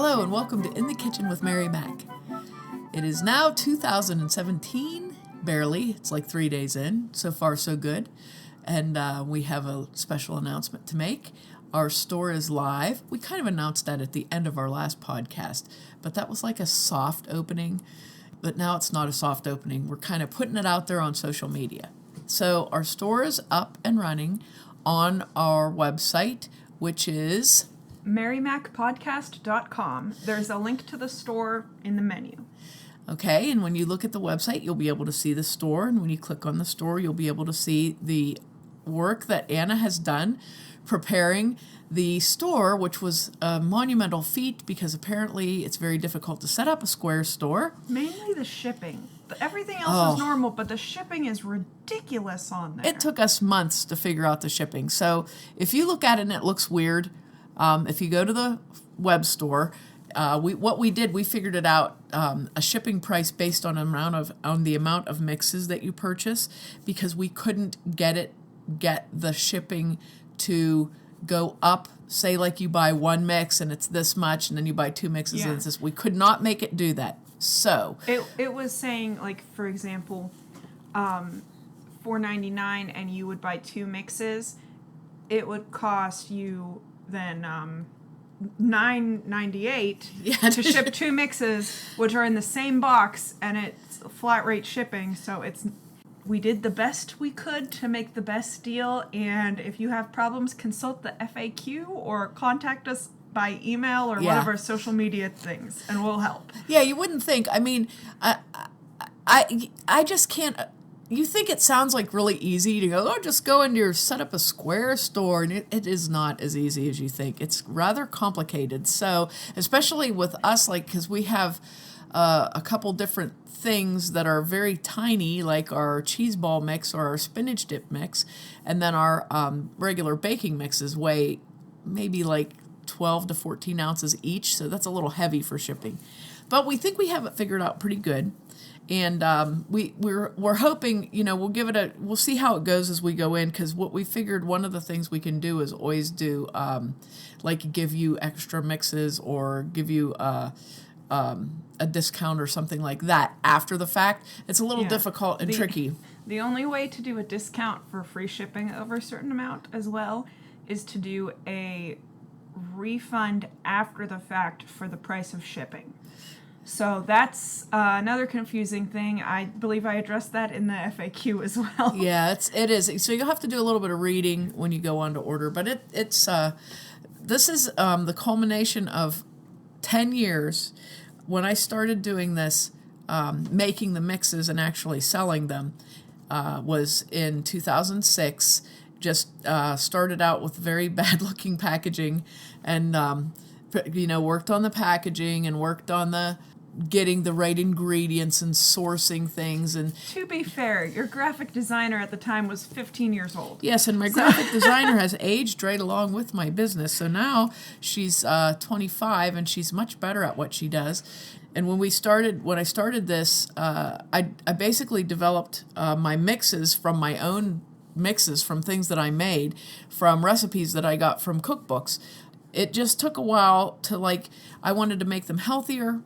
Hello and welcome to In the Kitchen with Mary Mac. It is now 2017, barely. It's like 3 days in. So far, so good. And we have a special announcement to make. Our store is live. We kind of announced that at the end of our last podcast, but that was like a soft opening. But now it's not a soft opening. We're kind of putting it out there on social media. So our store is up and running on our website, which is marymacpodcast.com. There's a link to the store in the menu. Okay, and when you look at the website, you'll be able to see the store, and when you click on the store, you'll be able to see the work that Anna has done preparing the store, which was a monumental feat because apparently it's very difficult to set up a square store. Mainly the shipping. Everything else is normal, but the shipping is ridiculous on there. It took us months to figure out the shipping. So if you look at it and it looks weird, if you go to the web store, we figured it out, a shipping price based on the amount of mixes that you purchase, because we couldn't get the shipping to go up. Say like you buy one mix and it's this much, and then you buy two mixes and it's this. We could not make it do that. So it was saying, like, for example, $4.99, and you would buy two mixes. It would cost you then $9.98 to ship two mixes, which are in the same box, and it's flat rate shipping. So we did the best we could to make the best deal. And if you have problems, consult the FAQ or contact us by email or one of our social media things, and we'll help. Yeah, you wouldn't think. I mean, I just can't. You think it sounds like really easy to go, just go in set up a square store, and it is not as easy as you think. It's rather complicated. So, especially with us, because we have a couple different things that are very tiny, like our cheese ball mix or our spinach dip mix, and then our regular baking mixes weigh maybe like 12 to 14 ounces each, so that's a little heavy for shipping. But we think we have it figured out pretty good. And we're hoping, we'll see how it goes as we go in, because what we figured, one of the things we can do is always do, give you extra mixes or give you a discount or something like that after the fact. It's a little difficult and tricky. The only way to do a discount for free shipping over a certain amount as well is to do a refund after the fact for the price of shipping. So that's another confusing thing. I believe I addressed that in the FAQ as well. Yeah, it is. So you'll have to do a little bit of reading when you go on to order. But this is the culmination of 10 years. When I started doing this, making the mixes and actually selling them, was in 2006. Just started out with very bad-looking packaging, and worked on the packaging and worked on getting the right ingredients and sourcing things. And to be fair, your graphic designer at the time was 15 years old. Yes, and my graphic designer has aged right along with my business. So now she's 25, and she's much better at what she does. And when I started this, I basically developed my mixes from my own mixes, from things that I made, from recipes that I got from cookbooks. It just took a while I wanted to make them healthier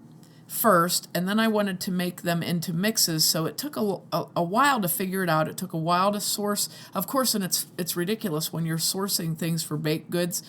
first, and then I wanted to make them into mixes, so it took a while to figure it out. It took a while to source, of course, and it's ridiculous when you're sourcing things for baked goods.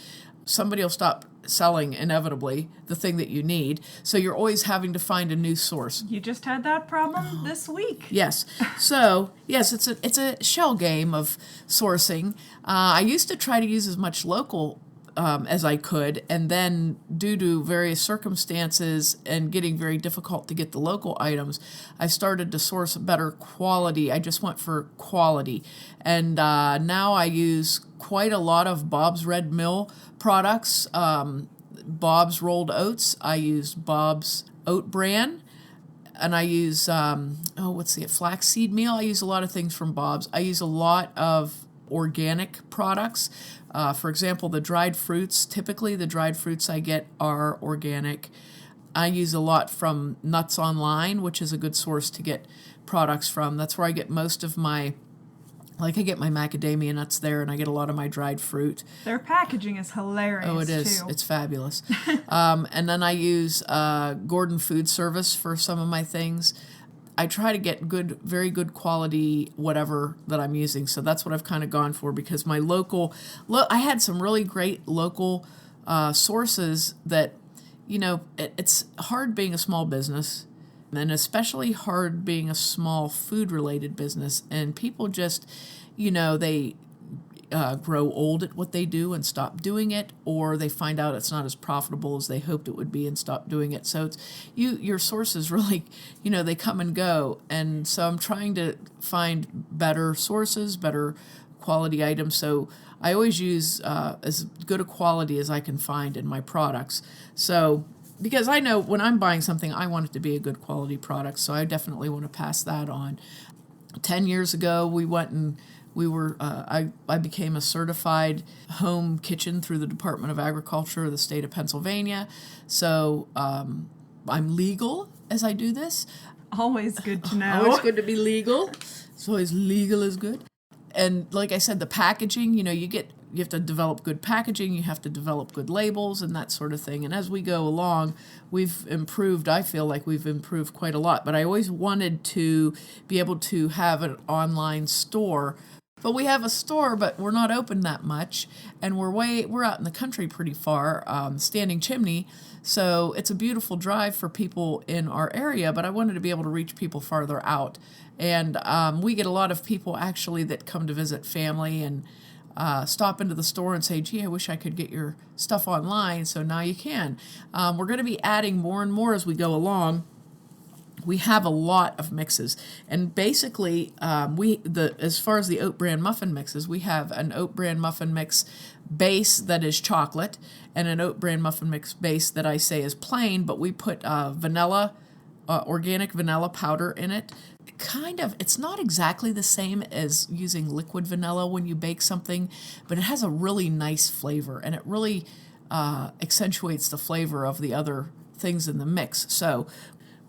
Somebody will stop selling, inevitably, the thing that you need, so you're always having to find a new source. You just had that problem this week. Yes. So, yes, it's a shell game of sourcing. I used to try to use as much local as I could, and then due to various circumstances and getting very difficult to get the local items, I started to source better quality. I just went for quality, and now I use quite a lot of Bob's Red Mill products, Bob's Rolled Oats. I use Bob's Oat Bran, and I use flaxseed meal. I use a lot of things from Bob's. I use a lot of organic products. For example, the dried fruits. Typically, the dried fruits I get are organic. I use a lot from Nuts Online, which is a good source to get products from. That's where I get most of my Like I get my macadamia nuts there, and I get a lot of my dried fruit. Their packaging is hilarious. Oh, it is. Too. It's fabulous. And then I use Gordon Food Service for some of my things. I try to get very good quality whatever that I'm using. So that's what I've kind of gone for, because my I had some really great local sources that, it's hard being a small business, and especially hard being a small food-related business. And people just, they grow old at what they do and stop doing it, or they find out it's not as profitable as they hoped it would be and stop doing it. So it's your sources really, they come and go. And so I'm trying to find better sources, better quality items. So I always use as good a quality as I can find in my products. So because I know when I'm buying something, I want it to be a good quality product. So I definitely want to pass that on. 10 years ago, I became a certified home kitchen through the Department of Agriculture of the state of Pennsylvania. So I'm legal as I do this. Always good to know. Always good to be legal. It's always legal is good. And like I said, the packaging, you have to develop good packaging, you have to develop good labels and that sort of thing. And as we go along, I feel like we've improved quite a lot. But I always wanted to be able to have an online store. But we have a store, but we're not open that much. And we're out in the country pretty far, Standing Chimney. So it's a beautiful drive for people in our area, but I wanted to be able to reach people farther out. And we get a lot of people actually that come to visit family and stop into the store and say, gee, I wish I could get your stuff online. So now you can. We're going to be adding more and more as we go along. We have a lot of mixes, and basically, as far as the oat bran muffin mixes, we have an oat bran muffin mix base that is chocolate, and an oat bran muffin mix base that I say is plain, but we put vanilla, organic vanilla powder in it. It's not exactly the same as using liquid vanilla when you bake something, but it has a really nice flavor, and it really accentuates the flavor of the other things in the mix. So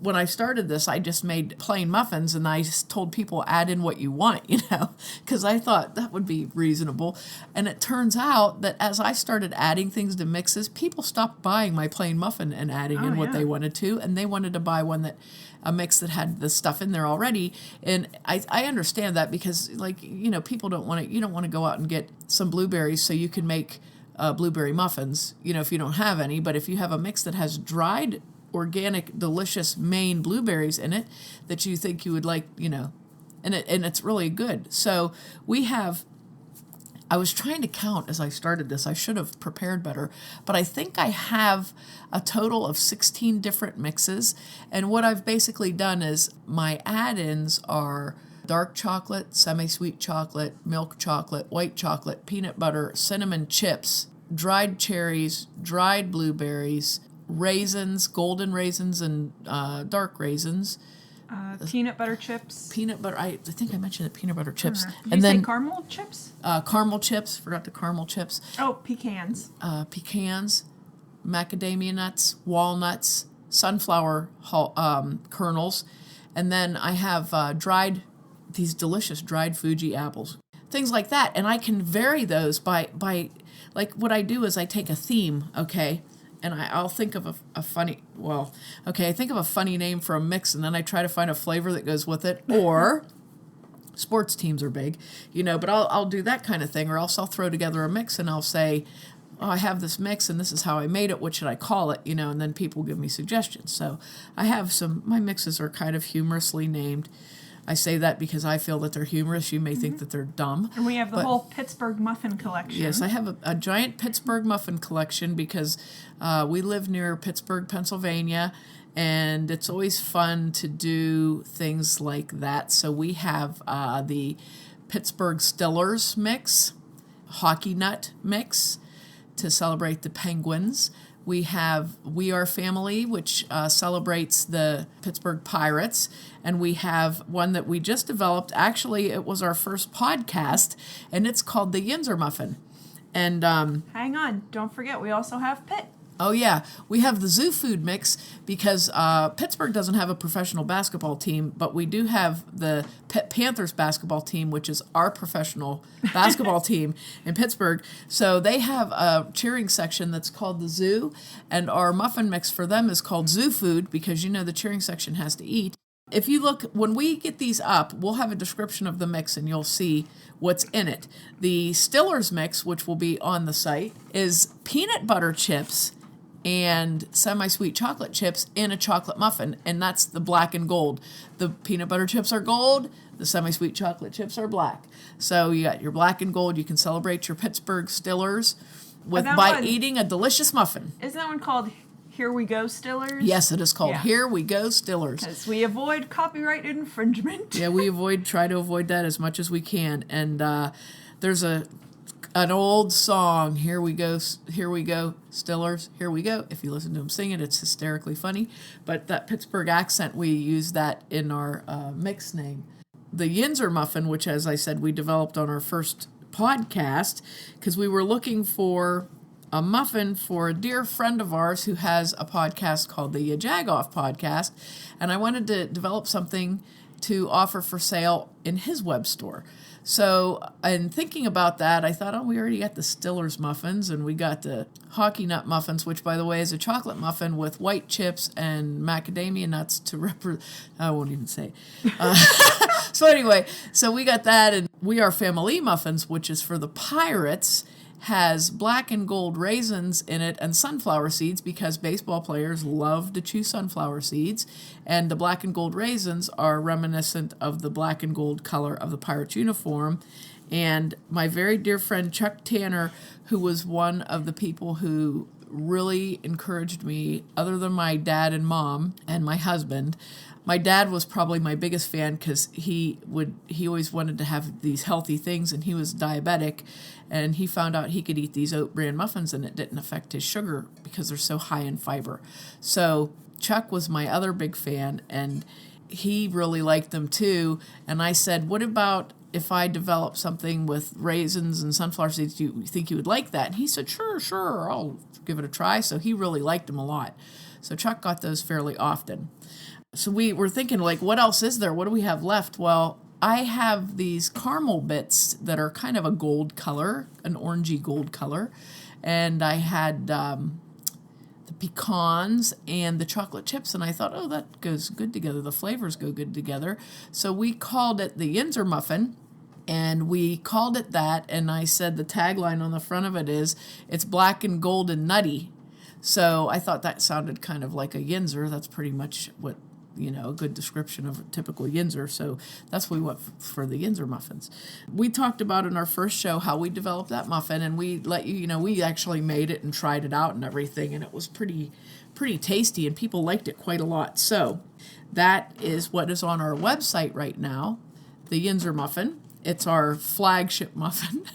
when I started this, I just made plain muffins, and I just told people add in what you want, because I thought that would be reasonable. And it turns out that as I started adding things to mixes, people stopped buying my plain muffin and adding in what they wanted to, and they wanted to buy a mix that had the stuff in there already. And I understand that, because people you don't want to go out and get some blueberries so you can make blueberry muffins, if you don't have any. But if you have a mix that has dried organic, delicious Maine blueberries in it that you think you would like, and it's really good. So I was trying to count as I started this. I should have prepared better, but I think I have a total of 16 different mixes. And what I've basically done is my add-ins are dark chocolate, semi-sweet chocolate, milk chocolate, white chocolate, peanut butter, cinnamon chips, dried cherries, dried blueberries, raisins, golden raisins, and dark raisins. Peanut butter chips. Peanut butter. I think I mentioned the peanut butter chips. Did you say caramel chips? Caramel chips. Forgot the caramel chips. Oh, pecans. Pecans, macadamia nuts, walnuts, sunflower kernels, and then I have these delicious dried Fuji apples, things like that. And I can vary those by like what I do is I take a theme, okay. And I'll think of a funny name for a mix, and then I try to find a flavor that goes with it. Or sports teams are big, but I'll do that kind of thing. Or else I'll throw together a mix and I'll say, oh, I have this mix and this is how I made it. What should I call it? And then people give me suggestions. So I have my mixes are kind of humorously named. I say that because I feel that they're humorous. You may think that they're dumb. And we have the whole Pittsburgh muffin collection. Yes, I have a giant Pittsburgh muffin collection because we live near Pittsburgh, Pennsylvania, and it's always fun to do things like that. So we have the Pittsburgh Stillers mix, hockey nut mix to celebrate the Penguins. We have We Are Family, which celebrates the Pittsburgh Pirates. And we have one that we just developed. Actually, it was our first podcast, and it's called the Yinzer Muffin. And hang on. Don't forget, we also have Pitt. Oh, yeah. We have the zoo food mix because Pittsburgh doesn't have a professional basketball team, but we do have the Panthers basketball team, which is our professional basketball team in Pittsburgh. So they have a cheering section that's called the zoo, and our muffin mix for them is called zoo food because, the cheering section has to eat. If you look, when we get these up, we'll have a description of the mix and you'll see what's in it. The Stiller's mix, which will be on the site, is peanut butter chips and semi-sweet chocolate chips in a chocolate muffin, and that's the black and gold. The peanut butter chips are gold, the semi-sweet chocolate chips are black. So you got your black and gold. You can celebrate your Pittsburgh Stillers by eating a delicious muffin. Isn't that one called Here We Go Stillers? Yes, it is called Here We Go Stillers. Because we avoid copyright infringement. Yeah, we try to avoid that as much as we can. And there's an old song, Here We Go, Stillers, Here We Go. If you listen to them sing it, it's hysterically funny. But that Pittsburgh accent, we use that in our mix name. The Yinzer Muffin, which, as I said, we developed on our first podcast, because we were looking for a muffin for a dear friend of ours who has a podcast called the Jagoff Podcast, and I wanted to develop something to offer for sale in his web store. So, in thinking about that, I thought, we already got the Stiller's muffins, and we got the Hockey Nut Muffins, which, by the way, is a chocolate muffin with white chips and macadamia nuts to represent. I won't even say. So anyway, so we got that, and We Are Family Muffins, which is for the Pirates, has black and gold raisins in it and sunflower seeds because baseball players love to chew sunflower seeds. And the black and gold raisins are reminiscent of the black and gold color of the Pirates uniform. And my very dear friend Chuck Tanner, who was one of the people who really encouraged me, other than my dad and mom and my husband. My dad was probably my biggest fan because he always wanted to have these healthy things, and he was diabetic, and he found out he could eat these oat bran muffins and it didn't affect his sugar because they're so high in fiber. So Chuck was my other big fan, and he really liked them too. And I said, what about if I develop something with raisins and sunflower seeds? Do you think you would like that? And he said, sure, I'll give it a try. So he really liked them a lot. So Chuck got those fairly often. So we were thinking, what else is there? What do we have left? Well, I have these caramel bits that are kind of a gold color, an orangey gold color. And I had the pecans and the chocolate chips. And I thought, that goes good together. The flavors go good together. So we called it the Yinzer Muffin. And we called it that. And I said the tagline on the front of it is, it's black and gold and nutty. So I thought that sounded kind of like a Yinzer. That's pretty much what, a good description of a typical Yinzer. So that's what we went for the Yinzer muffins. We talked about in our first show how we developed that muffin, and we let we actually made it and tried it out and everything, and it was pretty tasty, and people liked it quite a lot. So that is what is on our website right now, the Yinzer Muffin. It's our flagship muffin.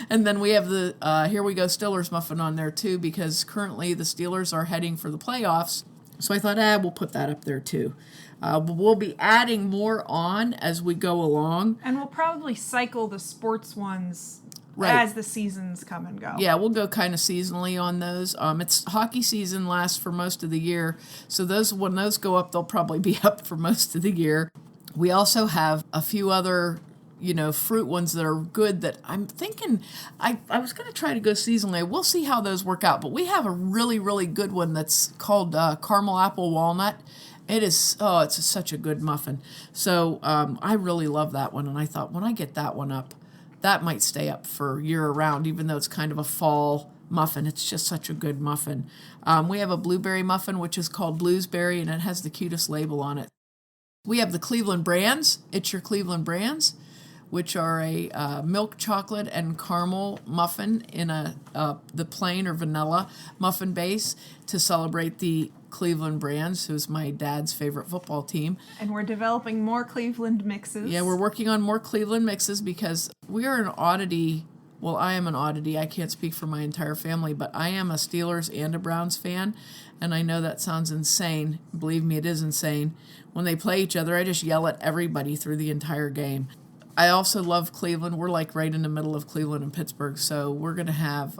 And then we have the Here We Go Steelers muffin on there too, because currently the Steelers are heading for the playoffs. So I thought, we'll put that up there too. We'll be adding more on as we go along. And we'll probably cycle the sports ones as the seasons come and go. Yeah, we'll go kind of seasonally on those. It's hockey season lasts for most of the year. So when those go up, they'll probably be up for most of the year. We also have a few other fruit ones that are good that I'm thinking I was going to try to go seasonally. We'll see how those work out. But we have a really, really good one that's called caramel apple walnut. It is, it's such a good muffin. So I really love that one. And I thought when I get that one up, that might stay up for year round, even though it's kind of a fall muffin. It's just such a good muffin. We have a blueberry muffin, which is called Bluesberry, and it has the cutest label on it. We have the Cleveland Brands. It's your Cleveland Brands, which are a milk chocolate and caramel muffin in the plain or vanilla muffin base to celebrate the Cleveland Brands, who's my dad's favorite football team. And we're developing more Cleveland mixes. Yeah, we're working on more Cleveland mixes because we are an oddity. Well, I am an oddity. I can't speak for my entire family, but I am a Steelers and a Browns fan, and I know that sounds insane. Believe me, it is insane. When they play each other, I just yell at everybody through the entire game. I also love Cleveland. We're like right in the middle of Cleveland and Pittsburgh, so we're gonna have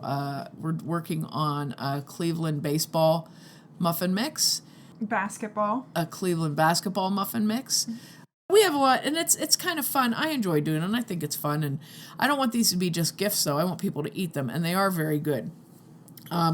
we're working on a Cleveland baseball muffin mix, Basketball. a Cleveland basketball muffin mix. We have a lot, and it's kind of fun. I enjoy doing it, and I think it's fun. And I don't want these to be just gifts, though. I want people to eat them, and they are very good.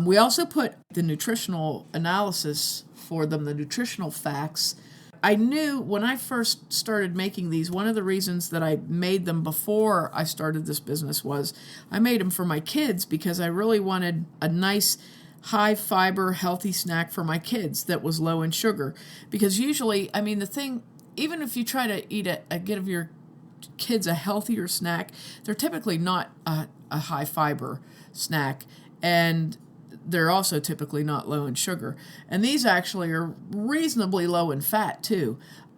We also put the nutritional analysis for them, the nutritional facts. I knew when I first started making these, one of the reasons that I made them before I started this business was I made them for my kids because I really wanted a nice high fiber, healthy snack for my kids that was low in sugar. Because usually, I mean, the thing, even if you try to give your kids a healthier snack, they're typically not a high fiber snack. And they're also typically not low in sugar. And these actually are reasonably low in fat, too.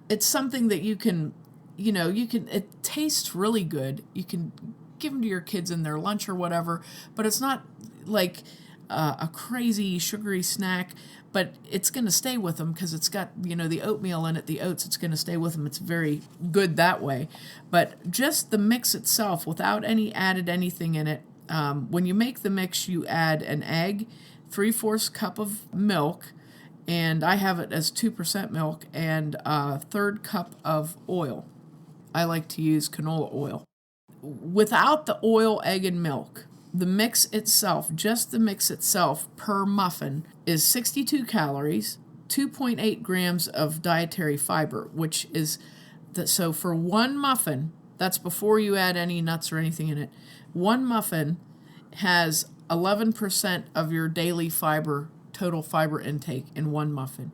It's something that you can, it tastes really good. You can give them to your kids in their lunch or whatever, but it's not like a crazy sugary snack, but it's going to stay with them because it's got, the oatmeal in it, the oats, it's going to stay with them. It's very good that way. But just the mix itself, without any added anything in it, when you make the mix, you add an egg, 3/4 cup of milk, and I have it as 2% milk, and a 1/3 cup of oil. I like to use canola oil. Without the oil, egg, and milk, the mix itself, just the mix itself per muffin, is 62 calories, 2.8 grams of dietary fiber, which is, so for one muffin, that's before you add any nuts or anything in it, one muffin has 11% of your daily total fiber intake in one muffin.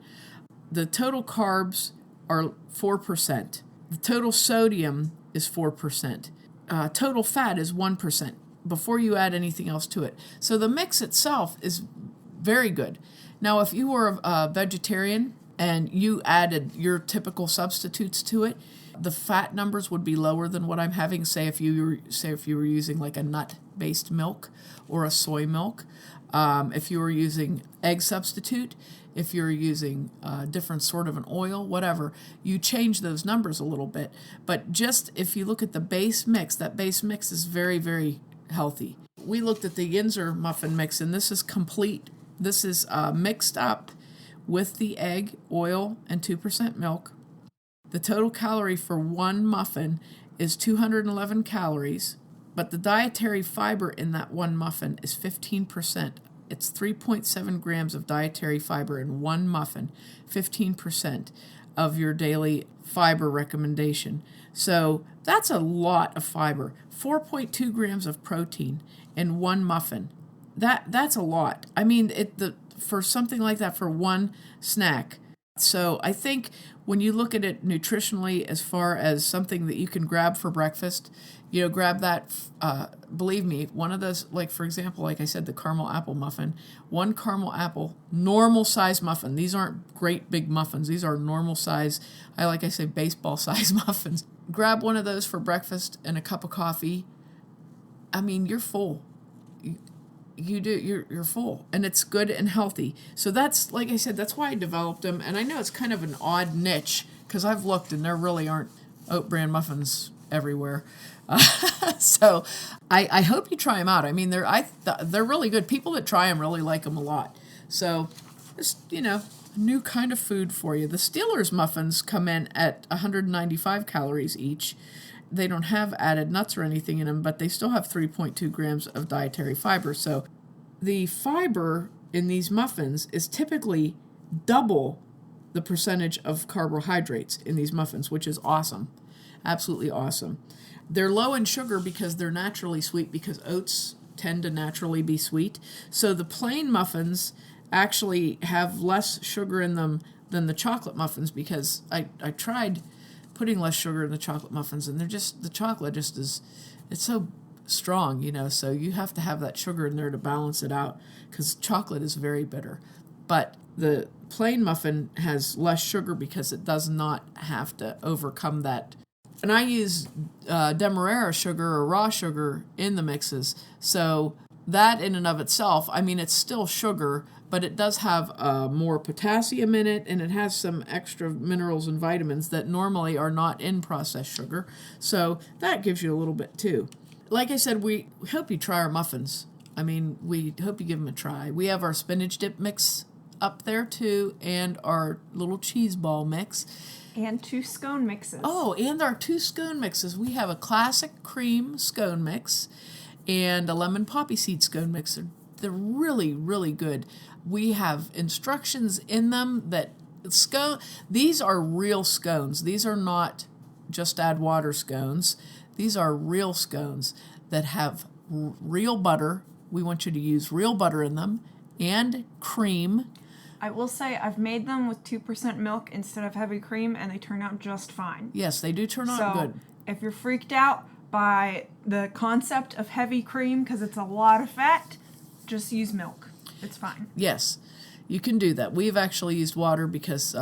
The total carbs are 4%. The total sodium is 4%. Total fat is 1% before you add anything else to it. So the mix itself is very good. Now, if you were a vegetarian and you added your typical substitutes to it, the fat numbers would be lower than what I'm having. Say if you were using like a nut-based milk or a soy milk, if you were using egg substitute, if you're using a different sort of an oil, whatever, you change those numbers a little bit. But just if you look at the base mix, that base mix is very, very healthy. We looked at the Yinzer muffin mix, and this is complete. This is mixed up with the egg, oil, and 2% milk. The total calorie for one muffin is 211 calories, but the dietary fiber in that one muffin is 15%. It's 3.7 grams of dietary fiber in one muffin, 15% of your daily fiber recommendation. So that's a lot of fiber. 4.2 grams of protein in one muffin. That's a lot. I mean, for something like that for one snack. So I think when you look at it nutritionally as far as something that you can grab for breakfast, grab that, believe me, one of those, like for example, like I said, the caramel apple muffin, one caramel apple, normal size muffin. These aren't great big muffins. These are normal size, like I say, baseball size muffins. Grab one of those for breakfast and a cup of coffee. I mean, you're full. You're full, and it's good and healthy. So that's, like I said, that's why I developed them. And I know it's kind of an odd niche because I've looked and there really aren't oat bran muffins everywhere. So I hope you try them out. I mean, they're really good. People that try them really like them a lot. So just, new kind of food for you. The Steelers muffins come in at 195 calories each. They don't have added nuts or anything in them, but they still have 3.2 grams of dietary fiber. So the fiber in these muffins is typically double the percentage of carbohydrates in these muffins, which is awesome. Absolutely awesome. They're low in sugar because they're naturally sweet, because oats tend to naturally be sweet. So the plain muffins actually have less sugar in them than the chocolate muffins, because I tried putting less sugar in the chocolate muffins, and the chocolate just is, it's so strong, so you have to have that sugar in there to balance it out, because chocolate is very bitter. But the plain muffin has less sugar because it does not have to overcome that. And I use demerara sugar or raw sugar in the mixes, so that in and of itself, I mean, it's still sugar, but it does have more potassium in it, and it has some extra minerals and vitamins that normally are not in processed sugar. So that gives you a little bit too. Like I said, we hope you try our muffins. I mean, we hope you give them a try. We have our spinach dip mix up there too, and our little cheese ball mix. And 2 scone mixes. Oh, and our 2 scone mixes. We have a classic cream scone mix and a lemon poppy seed scone mix. They're really, really good. We have instructions in them that these are real scones. These are not just add water scones. These are real scones that have real butter. We want you to use real butter in them and cream. I will say I've made them with 2% milk instead of heavy cream, and they turn out just fine. Yes, they do turn out good. So if you're freaked out by the concept of heavy cream because it's a lot of fat, just use milk. It's fine. Yes, you can do that. We've actually used water because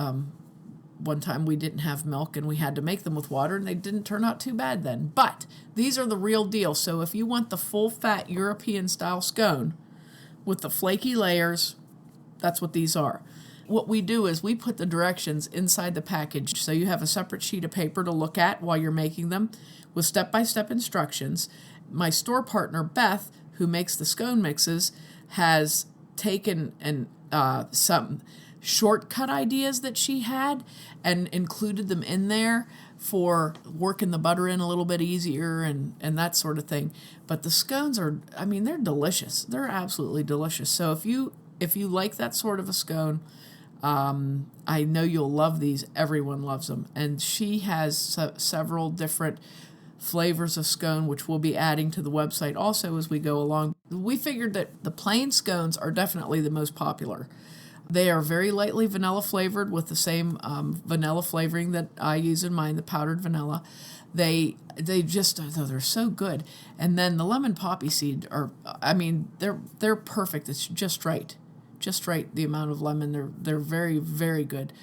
one time we didn't have milk and we had to make them with water, and they didn't turn out too bad then. But these are the real deal. So if you want the full-fat European-style scone with the flaky layers, that's what these are. What we do is we put the directions inside the package, so you have a separate sheet of paper to look at while you're making them with step-by-step instructions. My store partner, Beth, who makes the scone mixes, has taken some shortcut ideas that she had and included them in there for working the butter in a little bit easier and that sort of thing. But the scones are, I mean, they're delicious. They're absolutely delicious. So if you like that sort of a scone, I know you'll love these. Everyone loves them. And she has several different flavors of scone, which we'll be adding to the website also as we go along. We figured that the plain scones are definitely the most popular. They are very lightly vanilla flavored with the same vanilla flavoring that I use in mine, the powdered vanilla. They just, they're so good. And then the lemon poppy seed are, I mean, they're perfect. It's just right. Just right, the amount of lemon. They're very, very good.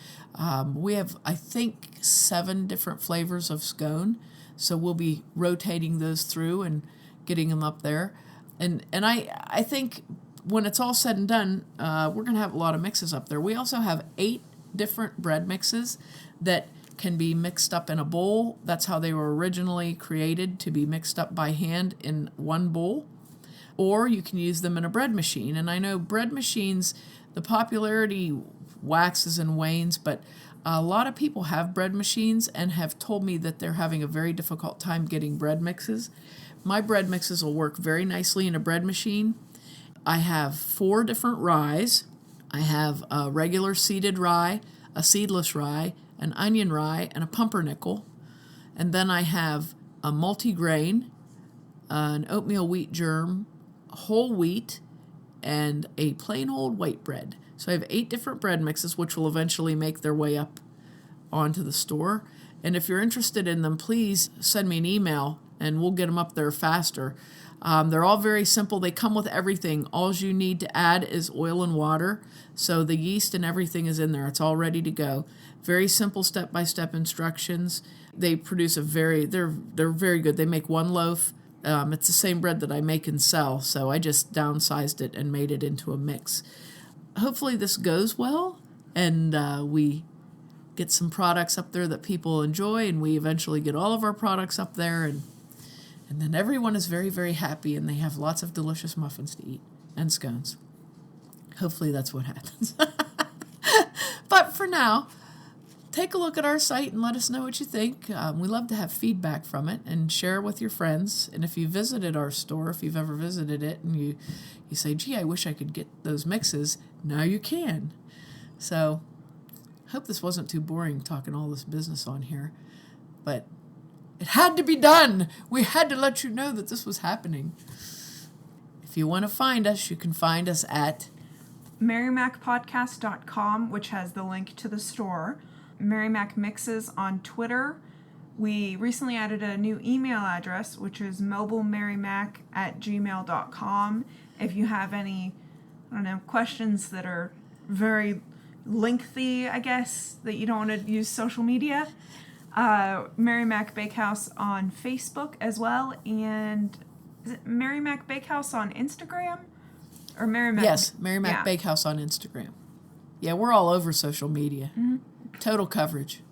We have, I think, 7 different flavors of scone. So we'll be rotating those through and getting them up there. And I think when it's all said and done, we're going to have a lot of mixes up there. We also have 8 different bread mixes that can be mixed up in a bowl. That's how they were originally created, to be mixed up by hand in one bowl. Or you can use them in a bread machine. And I know bread machines, the popularity waxes and wanes, but a lot of people have bread machines and have told me that they're having a very difficult time getting bread mixes. My bread mixes will work very nicely in a bread machine. I have 4 different ryes. I have a regular seeded rye, a seedless rye, an onion rye, and a pumpernickel. And then I have a multigrain, an oatmeal wheat germ, whole wheat, and a plain old white bread. So I have 8 different bread mixes, which will eventually make their way up onto the store. And if you're interested in them, please send me an email and we'll get them up there faster. They're all very simple. They come with everything. All you need to add is oil and water. So the yeast and everything is in there. It's all ready to go. Very simple step-by-step instructions. They produce they're very good. They make 1 loaf. It's the same bread that I make and sell, so I just downsized it and made it into a mix. Hopefully this goes well, and we get some products up there that people enjoy, and we eventually get all of our products up there, and then everyone is very, very happy, and they have lots of delicious muffins to eat, and scones. Hopefully that's what happens. But for now, take a look at our site and let us know what you think. We love to have feedback from it and share with your friends. And if you visited our store, if you've ever visited it, and you say, gee, I wish I could get those mixes, now you can. So hope this wasn't too boring talking all this business on here. But it had to be done. We had to let you know that this was happening. If you want to find us, you can find us at MaryMacPodcast.com, which has the link to the store. Mary Mac Mixes on Twitter. We recently added a new email address, which is mobilemarymac@gmail.com. If you have any, questions that are very lengthy, I guess, that you don't want to use social media, Mary Mac Bakehouse on Facebook as well, and is it Mary Mac Bakehouse on Instagram? Or Mary Mac? Yes, Mary Mac Bakehouse on Instagram. Yeah, we're all over social media. Mm-hmm. Total coverage.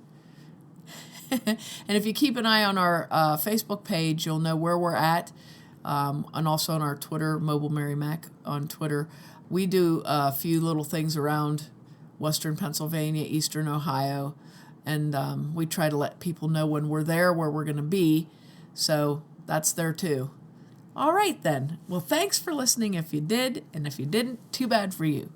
And if you keep an eye on our Facebook page, you'll know where we're at. And also on our Twitter, Mobile Mary Mac on Twitter. We do a few little things around Western Pennsylvania, Eastern Ohio. And we try to let people know when we're there, where we're going to be. So that's there too. All right, then. Well, thanks for listening if you did. And if you didn't, too bad for you.